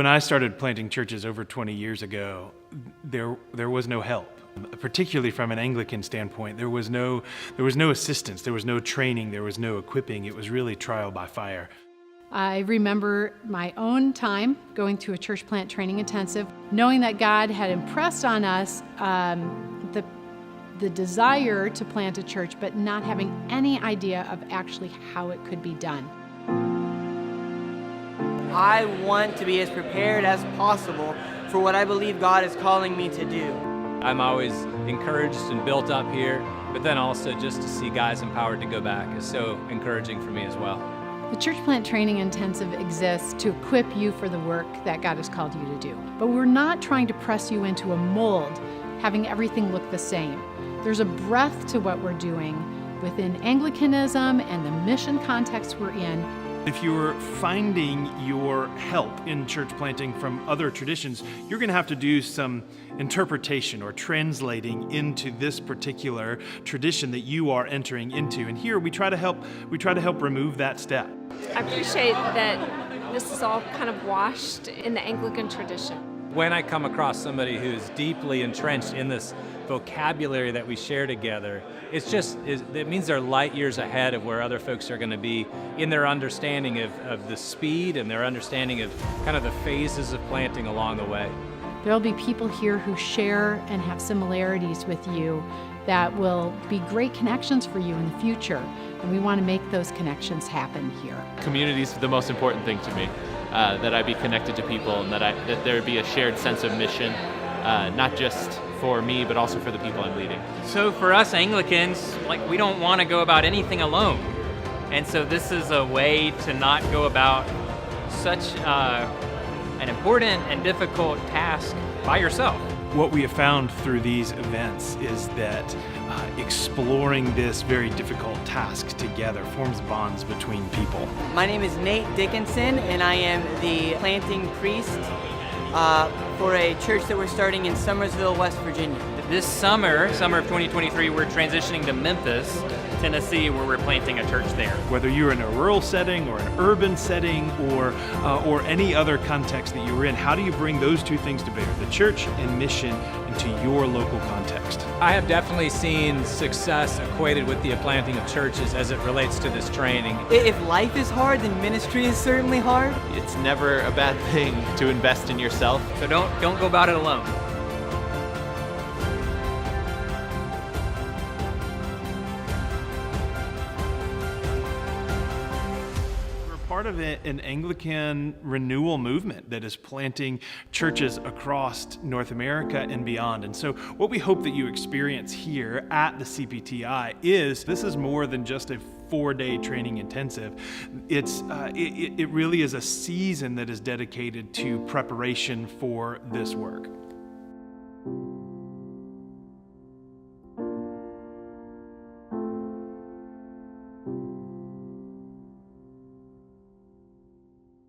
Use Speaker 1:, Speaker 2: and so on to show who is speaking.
Speaker 1: When I started planting churches over 20 years ago, there was no help. Particularly from an Anglican standpoint, there was no assistance, there was no training, there was no equipping. It was really trial by fire.
Speaker 2: I remember my own time going through a church plant training intensive, knowing that God had impressed on us the desire to plant a church, but not having any idea of actually how it could be done.
Speaker 3: I want to be as prepared as possible for what I believe God is calling me to do.
Speaker 4: I'm always encouraged and built up here, but then also just to see guys empowered to go back is so encouraging for me as well.
Speaker 2: The Church Plant Training Intensive exists to equip you for the work that God has called you to do. But we're not trying to press you into a mold, having everything look the same. There's a breadth to what we're doing within Anglicanism and the mission context we're in.
Speaker 1: If you're finding your help in church planting from other traditions, you're going to have to do some interpretation or translating into this particular tradition that you are entering into. And here we try to help remove that step.
Speaker 5: I appreciate that this is all kind of washed in the Anglican tradition.
Speaker 4: When I come across somebody who's deeply entrenched in this vocabulary that we share together, it means they're light years ahead of where other folks are going to be in their understanding of the speed and their understanding of kind of the phases of planting along the way.
Speaker 2: There'll be people here who share and have similarities with you that will be great connections for you in the future, and we want to make those connections happen here.
Speaker 6: Community is the most important thing to me, that I be connected to people and that there be a shared sense of mission, not just for me, but also for the people I'm leading.
Speaker 7: So for us Anglicans, we don't want to go about anything alone. And so this is a way to not go about such an important and difficult task by yourself.
Speaker 1: What we have found through these events is that exploring this very difficult task together forms bonds between people.
Speaker 3: My name is Nate Dickinson, and I am the planting priest for a church that we're starting in Summersville, West Virginia.
Speaker 7: This summer of 2023, we're transitioning to Memphis, Tennessee, where we're planting a church there.
Speaker 1: Whether you're in a rural setting or an urban setting or any other context that you're in, how do you bring those two things to bear, the church and mission, into your local context?
Speaker 4: I have definitely seen success equated with the planting of churches as it relates to this training.
Speaker 3: If life is hard, then ministry is certainly hard.
Speaker 6: It's never a bad thing to invest in yourself.
Speaker 7: So don't go about it alone.
Speaker 1: Part of an Anglican renewal movement that is planting churches across North America and beyond. And so what we hope that you experience here at the CPTI is this is more than just a 4-day training intensive. It really is a season that is dedicated to preparation for this work.